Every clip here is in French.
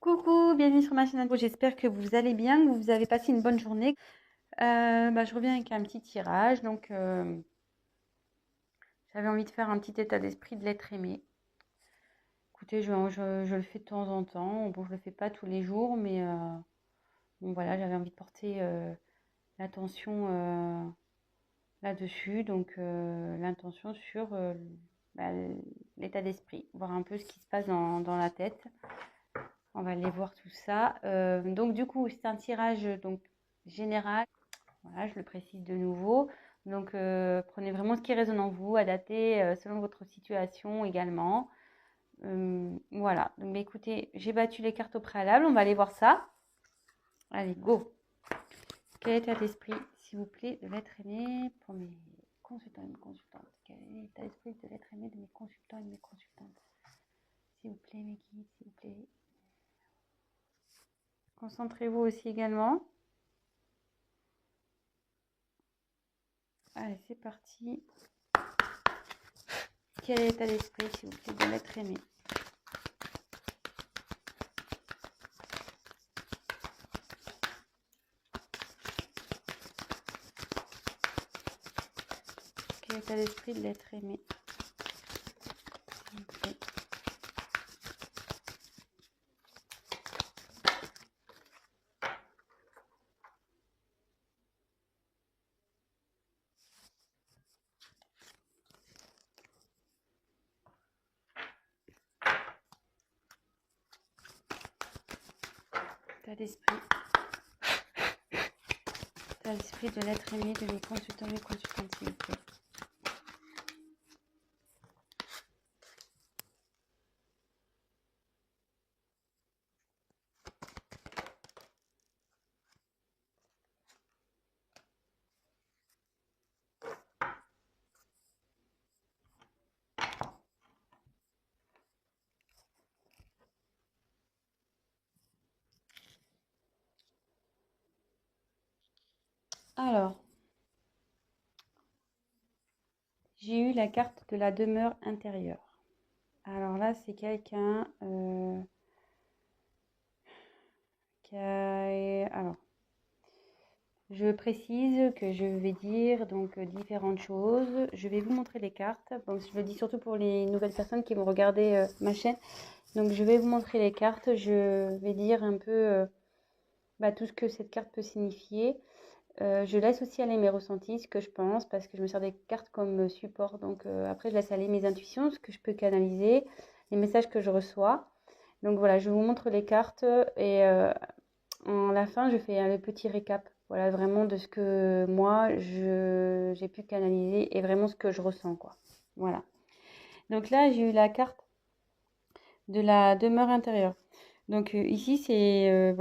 Coucou, bienvenue sur ma chaîne. J'espère que vous allez bien, que vous avez passé une bonne journée. Je reviens avec un petit tirage. J'avais envie de faire un petit état d'esprit de l'être aimé. Écoutez, je le fais de temps en temps. Bon, je le fais pas tous les jours, mais bon, voilà, j'avais envie de porter l'attention là-dessus. L'intention sur bah, l'état d'esprit, voir un peu ce qui se passe dans la tête. On va aller voir tout ça. Du coup, c'est un tirage général. Voilà, je le précise de nouveau. Prenez vraiment ce qui résonne en vous, adaptez selon votre situation également. Voilà. Écoutez, j'ai battu les cartes au préalable. On va aller voir ça. Allez, go. Quel état d'esprit, s'il vous plaît, de l'être aimé pour mes consultants et mes consultantes? Quel est l'état d'esprit de l'être aimé de mes consultants et de mes consultantes? S'il vous plaît, mes guides, s'il vous plaît. Concentrez-vous aussi également. Allez, c'est parti. Quel est l'état d'esprit, s'il vous plaît, de l'être aimé? Quel est l'état d'esprit de l'être aimé, s'il vous plaît? État d'esprit. État d'esprit de l'être aimé de mes consultants et mes consultantes, s'il vous plaît. Alors, j'ai eu la carte de la demeure intérieure. Alors là, c'est quelqu'un qui a... Alors, je précise que je vais dire différentes choses. Je vais vous montrer les cartes. Donc, je le dis surtout pour les nouvelles personnes qui vont regarder ma chaîne. Donc, je vais vous montrer les cartes. Je vais dire un peu tout ce que cette carte peut signifier. Je laisse aussi aller mes ressentis, ce que je pense, parce que je me sers des cartes comme support. Après, je laisse aller mes intuitions, ce que je peux canaliser, les messages que je reçois. Donc voilà, je vous montre les cartes et en la fin, je fais un petit récap. Voilà, vraiment de ce que moi, j'ai pu canaliser et vraiment ce que je ressens, quoi. Voilà. Donc là, j'ai eu la carte de la demeure intérieure. Ici, c'est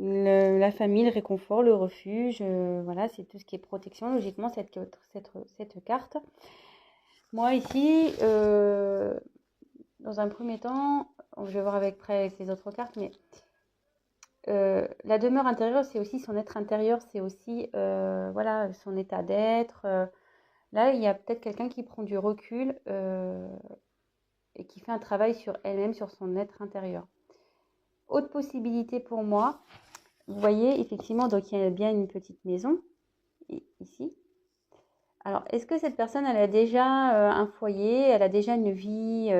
la famille, le réconfort, le refuge. Voilà, c'est tout ce qui est protection, logiquement, cette carte. Moi, ici, dans un premier temps, je vais voir après avec les autres cartes, mais la demeure intérieure, c'est aussi son être intérieur, c'est aussi voilà, son état d'être. Là, il y a peut-être quelqu'un qui prend du recul et qui fait un travail sur elle-même, sur son être intérieur. Autre possibilité pour moi, vous voyez, effectivement, donc il y a bien une petite maison, ici. Alors, est-ce que cette personne, elle a déjà un foyer, elle a déjà une vie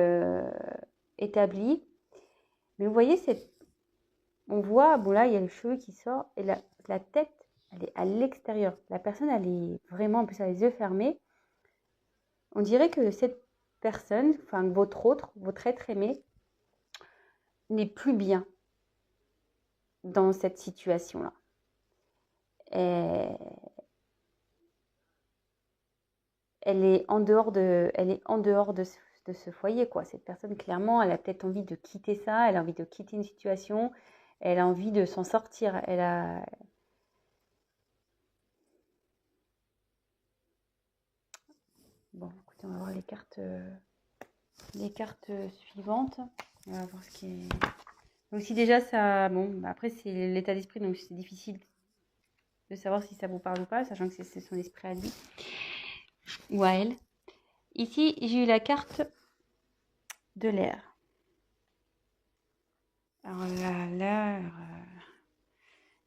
établie? Mais vous voyez, on voit, bon là, il y a le cheveu qui sort, et la tête, elle est à l'extérieur. La personne, elle est vraiment, en plus, elle a les yeux fermés. On dirait que cette personne, enfin, votre être aimé, n'est plus bien dans cette situation-là. Elle est en dehors de ce foyer, quoi. Cette personne, clairement, elle a peut-être envie de quitter ça, elle a envie de quitter une situation, elle a envie de s'en sortir. Bon, écoutez, on va voir les cartes suivantes. On va voir ce qui est... Donc si déjà ça... Bon, après, c'est l'état d'esprit, donc c'est difficile de savoir si ça vous parle ou pas, sachant que c'est son esprit à lui ou à elle. Ici, j'ai eu la carte de l'air. Alors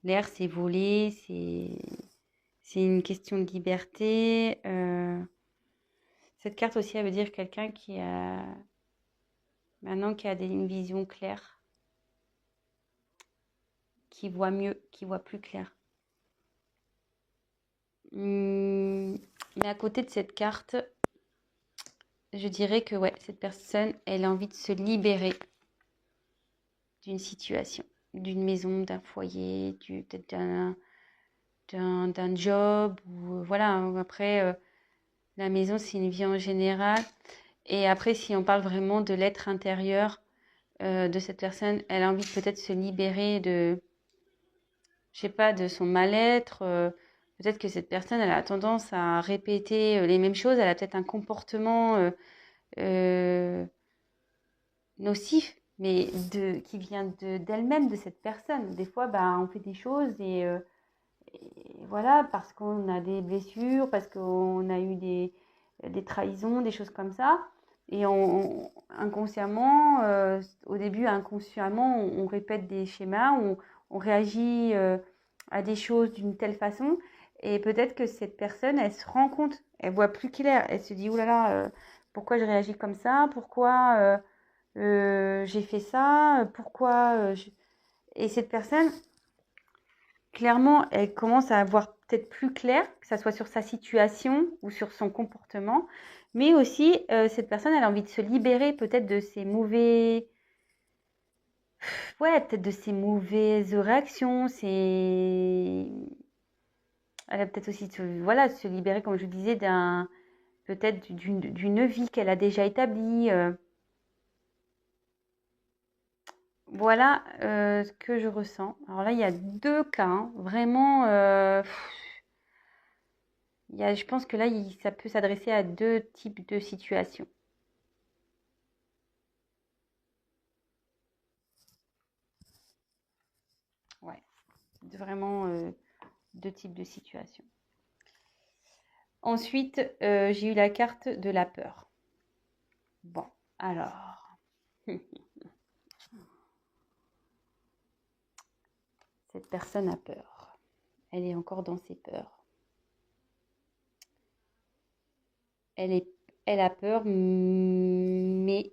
l'air, c'est voler, c'est une question de liberté. Cette carte aussi, elle veut dire quelqu'un qui a maintenant une vision claire, qui voit mieux, qui voit plus clair. Mais à côté de cette carte, je dirais que ouais, cette personne, elle a envie de se libérer d'une situation, d'une maison, d'un foyer, peut-être d'un job. Ou, voilà, après, la maison, c'est une vie en général. Et après, si on parle vraiment de l'être intérieur de cette personne, elle a envie de peut-être se libérer de, je sais pas, de son mal-être. Peut-être que cette personne, elle a tendance à répéter les mêmes choses. Elle a peut-être un comportement euh, nocif, mais qui vient d'elle-même, de cette personne. Des fois, bah, on fait des choses et voilà, parce qu'on a des blessures, parce qu'on a eu des trahisons, des choses comme ça. Et inconsciemment, au début, inconsciemment, on répète des schémas, on réagit à des choses d'une telle façon. Et peut-être que cette personne, elle se rend compte, elle voit plus clair. Elle se dit, oh là là, pourquoi je réagis comme ça? Pourquoi j'ai fait ça? Pourquoi Et cette personne, clairement, elle commence à avoir peut-être plus clair, que ça soit sur sa situation ou sur son comportement. Mais aussi, cette personne, elle a envie de se libérer peut-être de ses mauvais... Ouais, peut-être de ses mauvaises réactions. Elle a peut-être aussi voilà, de se libérer, comme je disais, peut-être d'une vie qu'elle a déjà établie. Voilà ce que je ressens. Alors là, il y a deux cas, hein, vraiment. Je pense que là, ça peut s'adresser à deux types de situations. Ouais, vraiment deux types de situations. Ensuite, j'ai eu la carte de la peur. Bon, alors, cette personne a peur. Elle est encore dans ses peurs. Elle a peur, mais,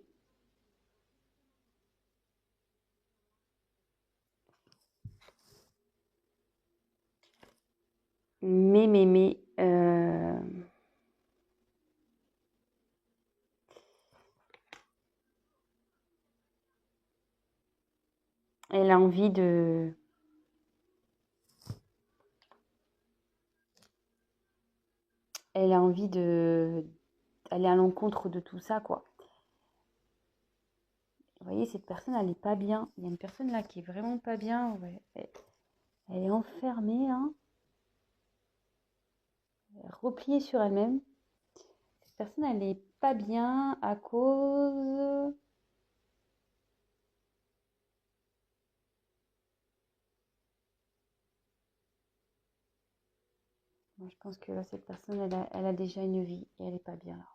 elle a envie de... Elle a envie de... Elle est à l'encontre de tout ça, quoi. Vous voyez, cette personne, elle n'est pas bien. Il y a une personne là qui est vraiment pas bien. Ouais. Elle est enfermée, hein, repliée sur elle-même. Cette personne, elle n'est pas bien à cause... Moi, je pense que là, cette personne, elle a déjà une vie et elle n'est pas bien là.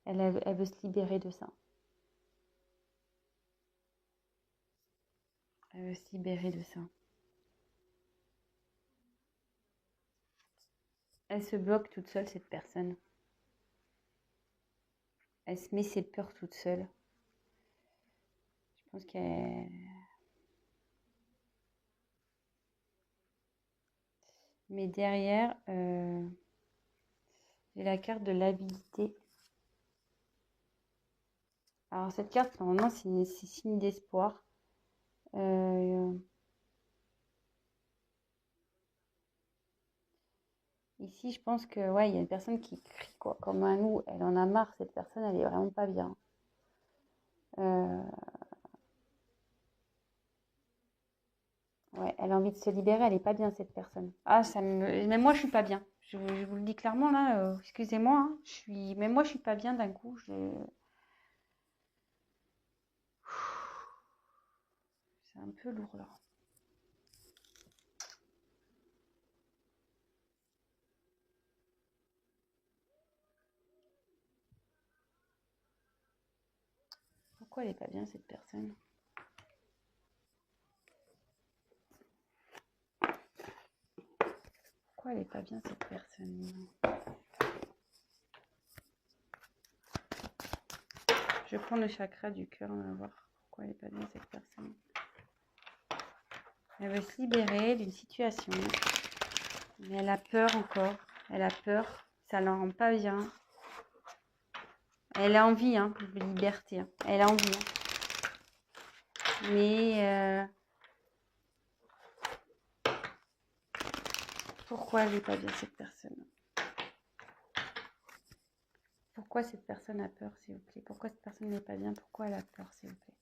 Elle veut se libérer de ça. Elle veut se libérer de ça. Elle se bloque toute seule, cette personne. Elle se met ses peurs toute seule. Je pense qu'elle... Mais derrière, j'ai la carte de l'habilité. Alors, cette carte, normalement, c'est signe d'espoir. Ici, je pense que ouais, il y a une personne qui crie quoi, comme un loup. Elle en a marre, cette personne, elle est vraiment pas bien. Euh, ouais, elle a envie de se libérer, elle est pas bien cette personne. Ah, même moi, je suis pas bien. Je vous le dis clairement là. Excusez-moi, hein, même moi, je suis pas bien d'un coup. C'est un peu lourd là. Pourquoi elle est pas bien cette personne? Pourquoi elle n'est pas bien cette personne? Je prends le chakra du cœur, on va voir pourquoi elle n'est pas bien cette personne. Elle veut se libérer d'une situation, mais elle a peur encore. Elle a peur, ça ne la rend pas bien. Elle a envie de liberté, elle a envie. Mais pourquoi elle n'est pas bien cette personne? Pourquoi cette personne a peur, s'il vous plaît? Pourquoi cette personne n'est pas bien? Pourquoi elle a peur, s'il vous plaît?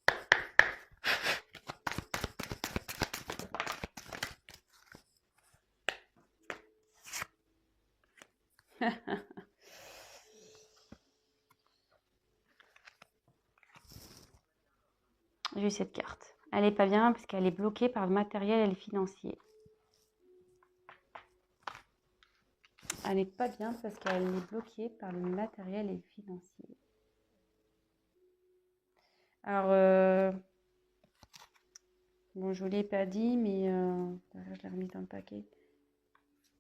J'ai eu cette carte. Elle n'est pas bien parce qu'elle est bloquée par le matériel et le financier. Elle n'est pas bien parce qu'elle est bloquée par le matériel et le financier. Alors, bon, je ne vous l'ai pas dit, mais je l'ai remise dans le paquet.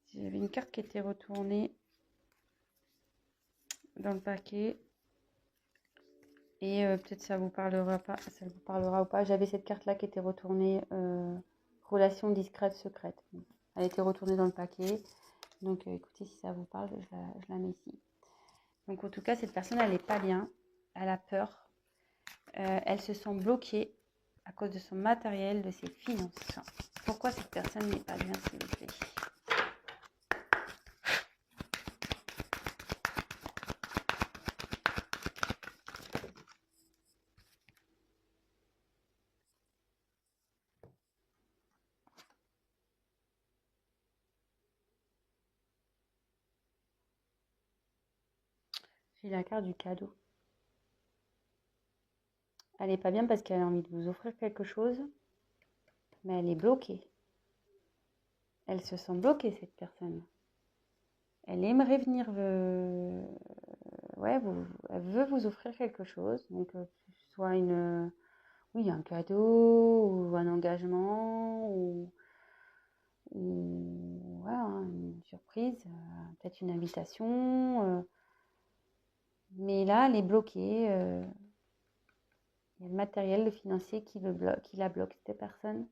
J'avais une carte qui était retournée dans le paquet. Et peut-être ça vous parlera pas, ça vous parlera ou pas. J'avais cette carte-là qui était retournée, relation discrète, secrète. Elle était retournée dans le paquet. Donc écoutez, si ça vous parle, je la mets ici. Donc en tout cas, cette personne, elle n'est pas bien. Elle a peur. Elle se sent bloquée à cause de son matériel, de ses finances. Pourquoi cette personne n'est pas bien, s'il vous plaît? J'ai la carte du cadeau. Elle n'est pas bien parce qu'elle a envie de vous offrir quelque chose, mais elle est bloquée. Elle se sent bloquée, cette personne. Elle aimerait venir, ouais, elle veut vous offrir quelque chose, donc soit oui, un cadeau ou un engagement ou voilà, une surprise, peut-être une invitation. Mais là, elle est bloquée. Il y a le matériel, le financier qui la bloque, cette personne.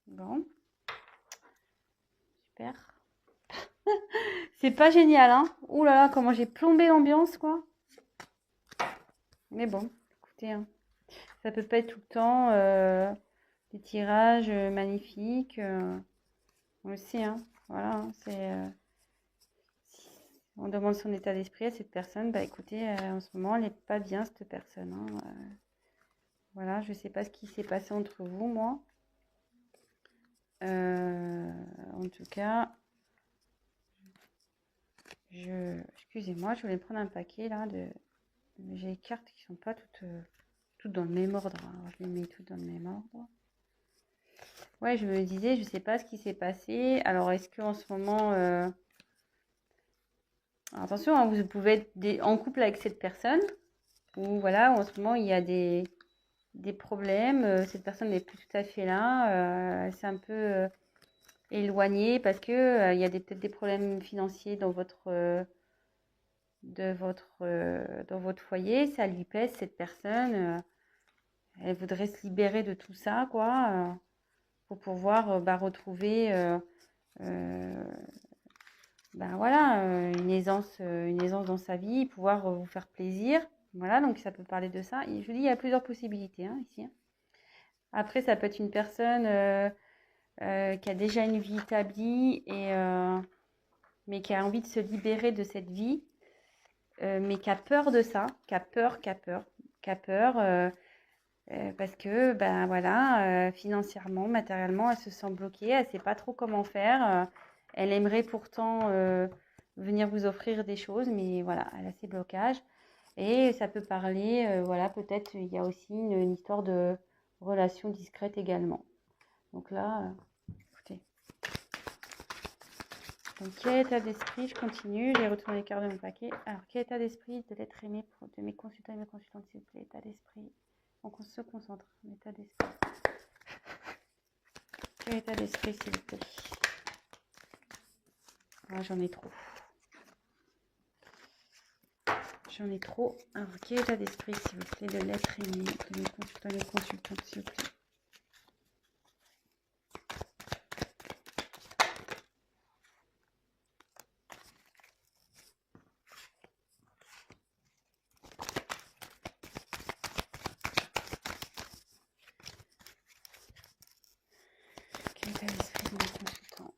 Bon, super. C'est pas génial, hein? Ouh là là, comment j'ai plombé l'ambiance, quoi. Mais bon, écoutez, hein, ça peut pas être tout le temps des tirages magnifiques. On le sait, hein. Voilà, hein, si on demande son état d'esprit à cette personne, bah écoutez, en ce moment, elle n'est pas bien, cette personne, hein. Voilà, je sais pas ce qui s'est passé entre vous, moi. En tout cas, excusez-moi, je voulais prendre un paquet là mais j'ai les cartes qui sont pas toutes dans le même ordre, hein. Alors, je les mets toutes dans le même ordre. Ouais, je me disais, je sais pas ce qui s'est passé. Alors, est-ce que en ce moment, alors, attention, hein, vous pouvez être en couple avec cette personne, ou voilà, en ce moment il y a des problèmes. Cette personne n'est plus tout à fait là. Elle s'est un peu éloignée parce que il y a peut-être des problèmes financiers dans dans votre foyer. Ça lui pèse, cette personne. Elle voudrait se libérer de tout ça, quoi, pour pouvoir retrouver voilà, une aisance dans sa vie, pouvoir vous faire plaisir. Voilà, donc ça peut parler de ça. Et je vous dis, il y a plusieurs possibilités, hein, ici. Après, ça peut être une personne qui a déjà une vie établie, mais qui a envie de se libérer de cette vie, mais qui a peur de ça, qui a peur, parce que, ben voilà, financièrement, matériellement, elle se sent bloquée, elle ne sait pas trop comment faire. Elle aimerait pourtant venir vous offrir des choses, mais voilà, elle a ses blocages. Et ça peut parler, voilà, peut-être il y a aussi une histoire de relation discrète également. Donc là, écoutez. Donc, quel état d'esprit? Je continue, j'ai retourné les cartes de mon paquet. Alors, quel état d'esprit de l'être aimé de mes consultants et mes consultantes, s'il vous plaît? État d'esprit. On se concentre, état d'esprit. Quel état d'esprit, s'il vous plaît? Ah, j'en ai trop. J'en ai trop. Alors, quel état d'esprit, s'il vous plaît, de l'être aimé, de mes consultants et consultantes, s'il vous plaît? Quel état d'esprit de mes consultants?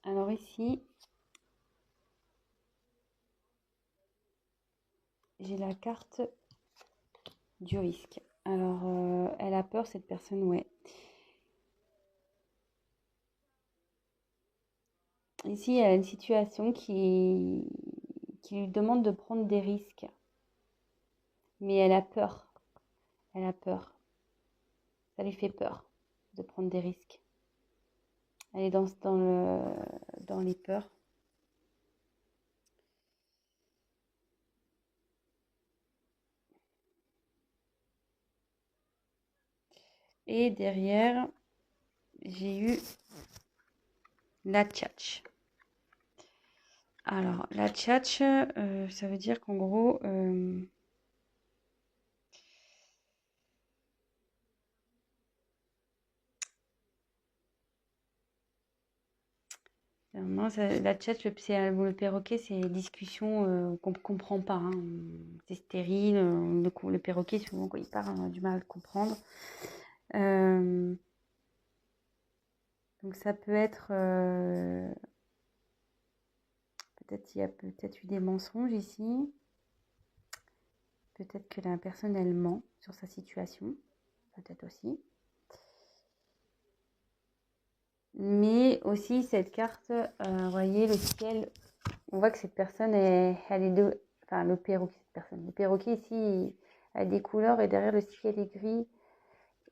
Alors ici, j'ai la carte du risque. Alors, elle a peur, cette personne, ouais. Ici, elle a une situation qui lui demande de prendre des risques. Mais elle a peur. Elle a peur. Ça lui fait peur de prendre des risques. Elle est dans les peurs. Et derrière, j'ai eu la tchatch. Alors, la tchatch, ça veut dire qu'en gros, non, la tchatch, le perroquet, c'est des discussions qu'on ne comprend pas, hein. C'est stérile. Le perroquet, souvent, quand il parle, on a du mal à le comprendre. Donc, ça peut être... peut-être il y a peut-être eu des mensonges ici. Peut-être que la personne, elle ment sur sa situation. Peut-être aussi. Mais aussi, cette carte, vous voyez, le ciel, on voit que cette personne, elle est de... Enfin, le perroquet, cette personne. Le perroquet, ici, a des couleurs et derrière, le ciel est gris.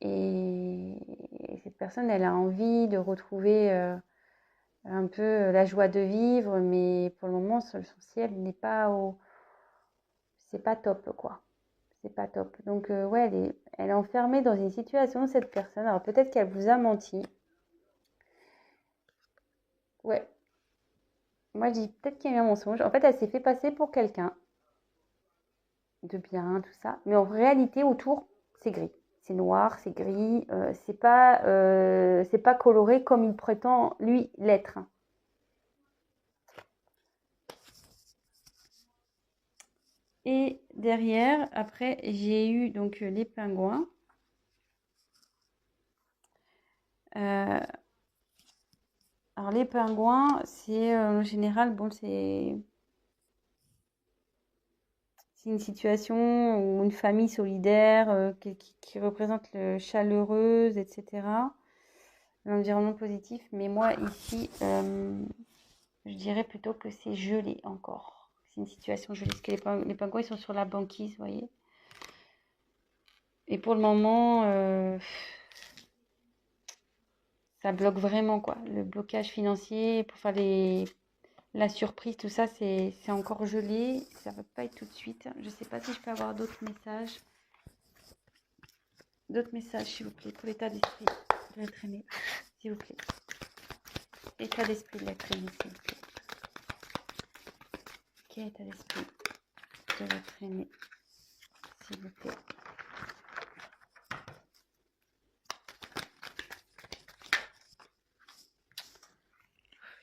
Et cette personne, elle a envie de retrouver un peu la joie de vivre. Mais pour le moment, son ciel n'est pas au... C'est pas top, quoi. C'est pas top. Donc, ouais, elle est enfermée dans une situation, cette personne. Alors, peut-être qu'elle vous a menti. Ouais. Moi, je dis peut-être qu'il y a eu un mensonge. En fait, elle s'est fait passer pour quelqu'un de bien, tout ça. Mais en réalité, autour, c'est gris. C'est noir, c'est gris. C'est pas coloré comme il prétend, lui, l'être. Et derrière, après, j'ai eu donc les pingouins. Alors, les pingouins, c'est en général, bon, c'est une situation ou une famille solidaire qui représente le chaleureuse, etc. L'environnement positif. Mais moi, ici, je dirais plutôt que c'est gelé encore. C'est une situation gelée. Parce que les pingouins, ils sont sur la banquise, vous voyez. Et pour le moment, ça bloque vraiment, quoi. Le blocage financier pour faire la surprise, tout ça, c'est encore gelé. Ça ne va pas être tout de suite. Je ne sais pas si je peux avoir d'autres messages. D'autres messages, s'il vous plaît, pour l'état d'esprit de l'être aimé, s'il vous plaît. État d'esprit de l'être aimé, s'il vous plaît. Quel état d'esprit de l'être aimé, s'il vous plaît.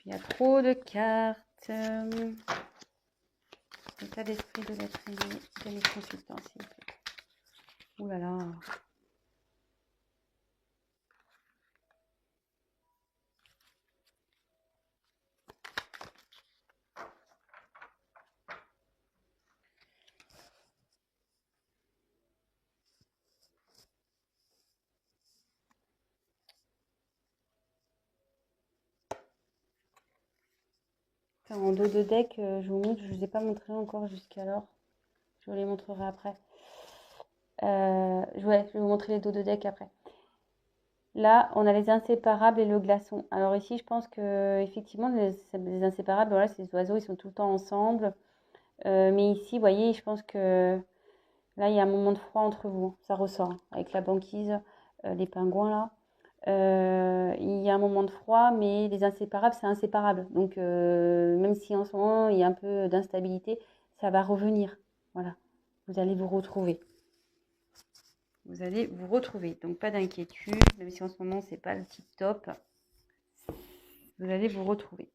Il y a trop de cartes. État d'esprit de l'être aimé, de mes consultants, s'il vous plaît. Ouh là là. En dos de deck, je vous montre, je ne vous ai pas montré encore jusqu'alors. Je vous les montrerai après. Je vais vous montrer les dos de deck après. Là, on a les inséparables et le glaçon. Alors ici, je pense que effectivement, les inséparables, voilà, ces oiseaux, ils sont tout le temps ensemble. Mais ici, vous voyez, je pense que là, il y a un moment de froid entre vous. Hein. Ça ressort hein, avec la banquise, les pingouins là. Il y a un moment de froid, mais les inséparables, c'est inséparable. Donc, même si en ce moment, il y a un peu d'instabilité, ça va revenir. Voilà, vous allez vous retrouver. Vous allez vous retrouver. Donc, pas d'inquiétude, même si en ce moment, c'est pas le tip top. Vous allez vous retrouver.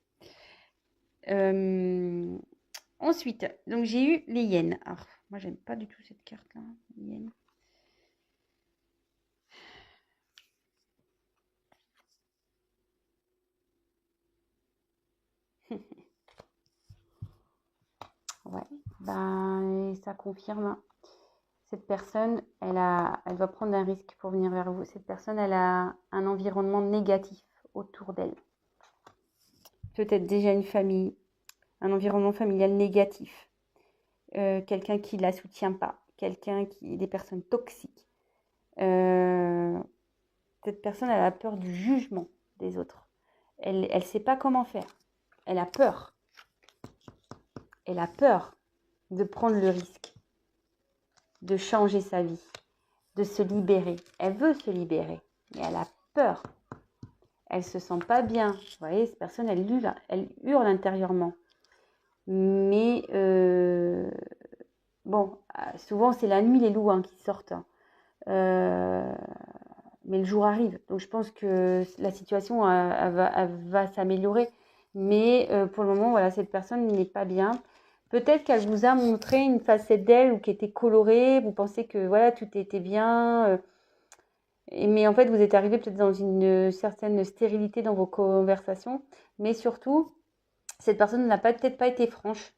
Ensuite, donc j'ai eu les hyènes. Alors, moi, j'aime pas du tout cette carte-là, les hyènes. Ouais, ben, ça confirme. Cette personne, elle doit prendre un risque pour venir vers vous. Cette personne, elle a un environnement négatif autour d'elle. Peut-être déjà une famille, un environnement familial négatif. Quelqu'un qui ne la soutient pas. Des personnes toxiques. Cette personne, elle a peur du jugement des autres. Elle ne sait pas comment faire. Elle a peur. Elle a peur de prendre le risque, de changer sa vie, de se libérer. Elle veut se libérer, mais elle a peur. Elle ne se sent pas bien. Vous voyez, cette personne, elle hurle intérieurement. Mais bon, souvent c'est la nuit les loups hein, qui sortent. Mais le jour arrive. Donc je pense que la situation elle va s'améliorer. Mais pour le moment, voilà, cette personne n'est pas bien. Peut-être qu'elle vous a montré une facette d'elle ou qui était colorée. Vous pensez que voilà, tout était bien. Mais en fait, vous êtes arrivé peut-être dans une certaine stérilité dans vos conversations. Mais surtout, cette personne n'a peut-être pas été franche.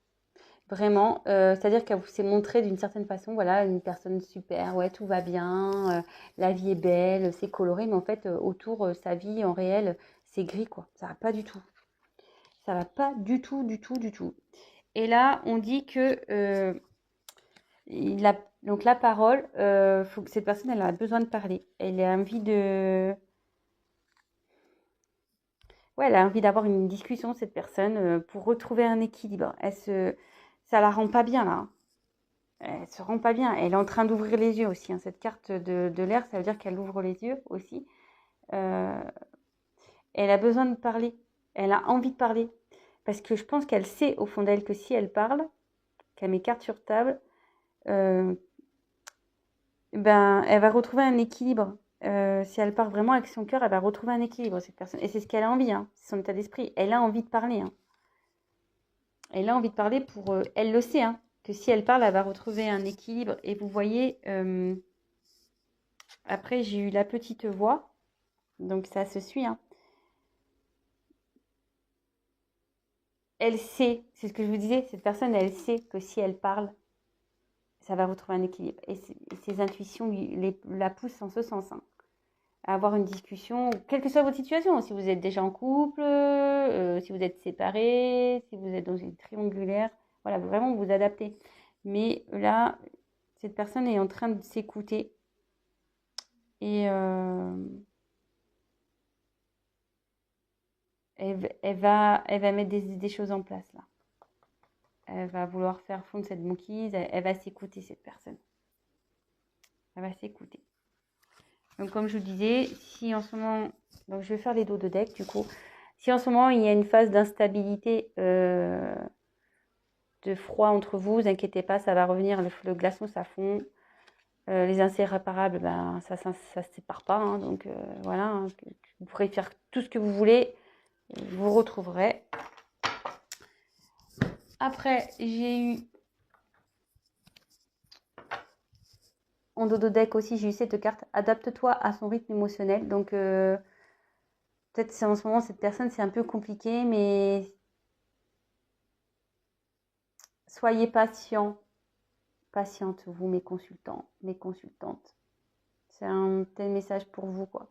Vraiment, c'est-à-dire qu'elle vous s'est montrée d'une certaine façon, voilà, une personne super, ouais, tout va bien, la vie est belle, c'est coloré, mais en fait, autour, sa vie en réel, c'est gris, quoi. Ça va pas du tout. Ça va pas du tout, du tout, du tout. Et là, on dit que donc la parole, faut que cette personne, elle a besoin de parler. Elle a envie de, ouais, elle a envie d'avoir une discussion, cette personne, pour retrouver un équilibre. Ça la rend pas bien là. Hein. Elle se rend pas bien. Elle est en train d'ouvrir les yeux aussi. Hein. Cette carte de l'air, ça veut dire qu'elle ouvre les yeux aussi. Euh, Elle a besoin de parler. Elle a envie de parler. Parce que je pense qu'elle sait au fond d'elle que si elle parle, qu'elle met carte sur table, euh, ben, elle va retrouver un équilibre. Si elle part vraiment avec son cœur, elle va retrouver un équilibre, cette personne. Et c'est ce qu'elle a envie, hein. C'est son état d'esprit. Elle a envie de parler. Hein. Elle a envie de parler pour... elle le sait, hein, que si elle parle, elle va retrouver un équilibre. Et vous voyez, après, j'ai eu la petite voix. Donc ça se suit. Hein. Elle sait, c'est ce que je vous disais, cette personne, elle sait que si elle parle, ça va retrouver un équilibre. Et ses intuitions la poussent en ce sens. Hein. À avoir une discussion, quelle que soit votre situation, si vous êtes déjà en couple, si vous êtes séparés, si vous êtes dans une triangulaire, voilà, vraiment vous adaptez. Mais là, cette personne est en train de s'écouter et elle va mettre des choses en place là. Elle va vouloir faire fondre cette banquise, elle va s'écouter cette personne. Elle va s'écouter. Donc comme je vous disais, si en ce moment, donc je vais faire les dos de deck du coup, si en ce moment il y a une phase d'instabilité, de froid entre vous, vous inquiétez pas, ça va revenir, le glaçon ça fond, les inséparables, ben, ça se sépare pas, hein, donc voilà, hein, vous pourrez faire tout ce que vous voulez, vous retrouverez. Après, j'ai eu en dodo deck aussi, j'ai eu cette carte, adapte-toi à son rythme émotionnel, donc peut-être c'est en ce moment cette personne c'est un peu compliqué, mais soyez patient, patiente, vous mes consultants, mes consultantes. C'est un tel message pour vous, quoi.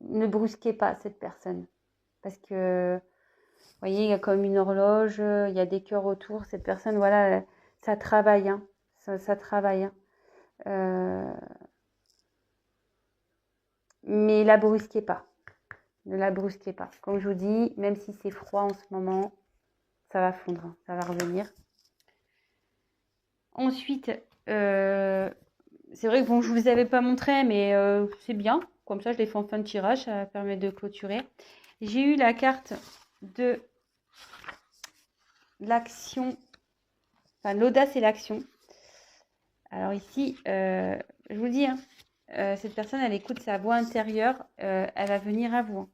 Ne brusquez pas cette personne. Parce que voyez, il y a comme une horloge, il y a des cœurs autour. Cette personne, voilà, ça travaille, hein. Ça travaille, hein. Mais la brusquez pas. Ne la brusquez pas. Comme je vous dis, même si c'est froid en ce moment, ça va fondre, hein, ça va revenir. Ensuite, c'est vrai que bon, je vous avais pas montré, mais c'est bien. Comme ça, je l'ai fait en fin de tirage, ça permet de clôturer. J'ai eu la carte de l'action, enfin l'audace et l'action. Alors ici, je vous le dis, hein, cette personne, elle écoute sa voix intérieure, elle va venir à vous, hein.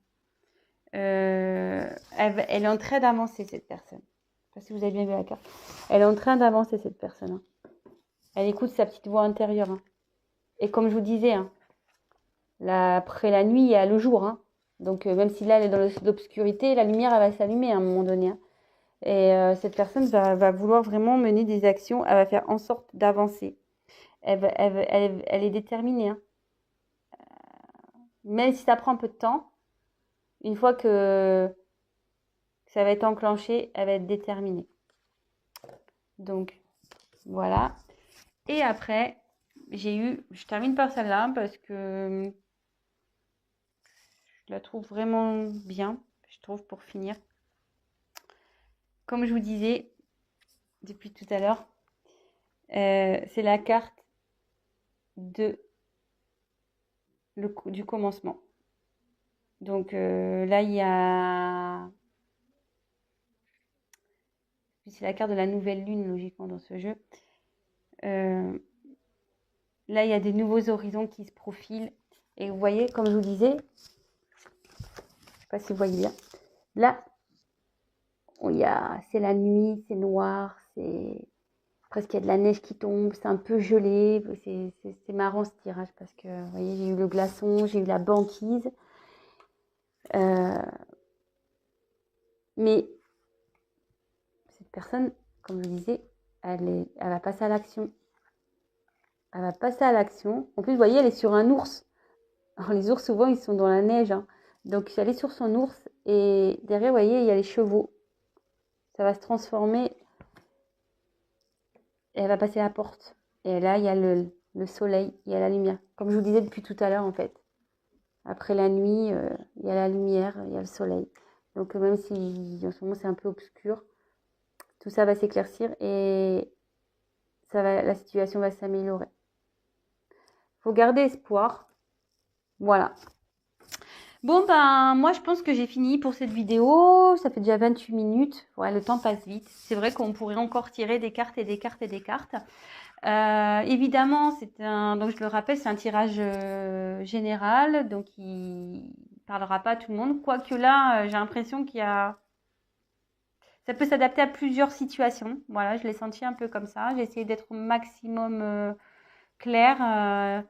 Elle est en train d'avancer, cette personne. Je ne sais pas si vous avez bien vu la carte. Elle est en train d'avancer, cette personne, hein. Elle écoute sa petite voix intérieure, hein. Et comme je vous disais, hein, là, après la nuit, il y a le jour, hein. Donc même si là, elle est dans l'obscurité, la lumière, elle va s'allumer à un moment donné, hein. Et cette personne va vouloir vraiment mener des actions. Elle va faire en sorte d'avancer. Elle est déterminée, hein. Même si ça prend un peu de temps, une fois que ça va être enclenché, elle va être déterminée. Donc, voilà. Et après, je termine par celle-là parce que je la trouve vraiment bien, je trouve, pour finir. Comme je vous disais depuis tout à l'heure, c'est la carte du commencement. Donc là, il y a... C'est la carte de la nouvelle lune, logiquement, dans ce jeu. Là, il y a des nouveaux horizons qui se profilent. Et vous voyez, comme je vous disais, je ne sais pas si vous voyez bien, là, c'est la nuit, c'est noir, c'est presque il y a de la neige qui tombe, c'est un peu gelé. C'est marrant ce tirage parce que, vous voyez, j'ai eu le glaçon, j'ai eu la banquise. Mais cette personne, comme je disais, elle va passer à l'action. Elle va passer à l'action. En plus, vous voyez, elle est sur un ours. Alors, les ours, souvent, ils sont dans la neige, hein. Donc, elle est sur son ours. Et derrière, vous voyez, il y a les chevaux. Ça va se transformer. Et elle va passer la porte. Et là, il y a le soleil, il y a la lumière. Comme je vous disais depuis tout à l'heure, en fait. Après la nuit, il y a la lumière, il y a le soleil. Donc, même si en ce moment, c'est un peu obscur, tout ça va s'éclaircir et la situation va s'améliorer. Il faut garder espoir. Voilà. Bon, ben, moi, je pense que j'ai fini pour cette vidéo. Ça fait déjà 28 minutes. Ouais, le temps passe vite. C'est vrai qu'on pourrait encore tirer des cartes et des cartes et des cartes. Évidemment, donc je le rappelle, c'est un tirage général. Donc, il parlera pas à tout le monde. Quoique là, j'ai l'impression ça peut s'adapter à plusieurs situations. Voilà, je l'ai senti un peu comme ça. J'ai essayé d'être au maximum claire.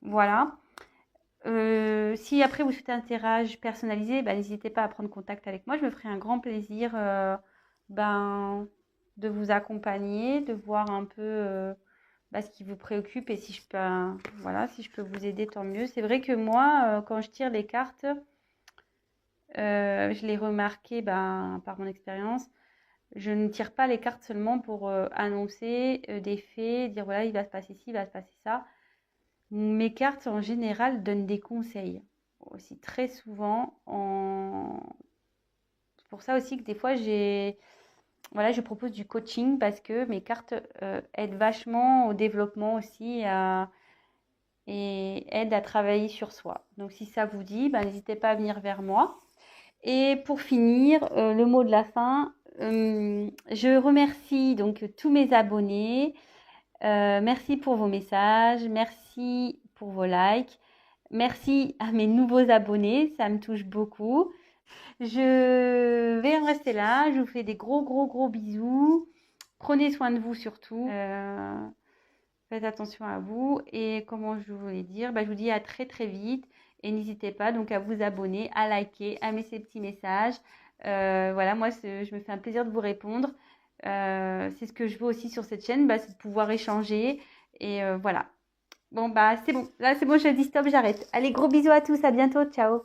Voilà. Si après vous souhaitez un tirage personnalisé, n'hésitez pas à prendre contact avec moi. Je me ferai un grand plaisir de vous accompagner, de voir un peu ce qui vous préoccupe et si je peux vous aider, tant mieux. C'est vrai que moi, quand je tire les cartes, je l'ai remarqué par mon expérience, je ne tire pas les cartes seulement pour annoncer des faits, dire voilà, il va se passer ci, il va se passer ça. Mes cartes, en général, donnent des conseils. Aussi, très souvent. C'est pour ça aussi que des fois, je propose du coaching parce que mes cartes aident vachement au développement aussi et aident à travailler sur soi. Donc, si ça vous dit, n'hésitez pas à venir vers moi. Et pour finir, le mot de la fin, je remercie donc tous mes abonnés. Merci pour vos messages, merci pour vos likes, merci à mes nouveaux abonnés, ça me touche beaucoup. Je vais en rester là, je vous fais des gros gros gros bisous. Prenez soin de vous surtout. Faites attention à vous et comment je voulais dire, je vous dis à très très vite et n'hésitez pas donc à vous abonner, à liker, à mettre ces petits messages. Voilà, moi je me fais un plaisir de vous répondre. C'est ce que je veux aussi sur cette chaîne, c'est de pouvoir échanger et voilà. Bon c'est bon, là c'est bon, je dis stop, j'arrête. Allez, gros bisous à tous, à bientôt, ciao.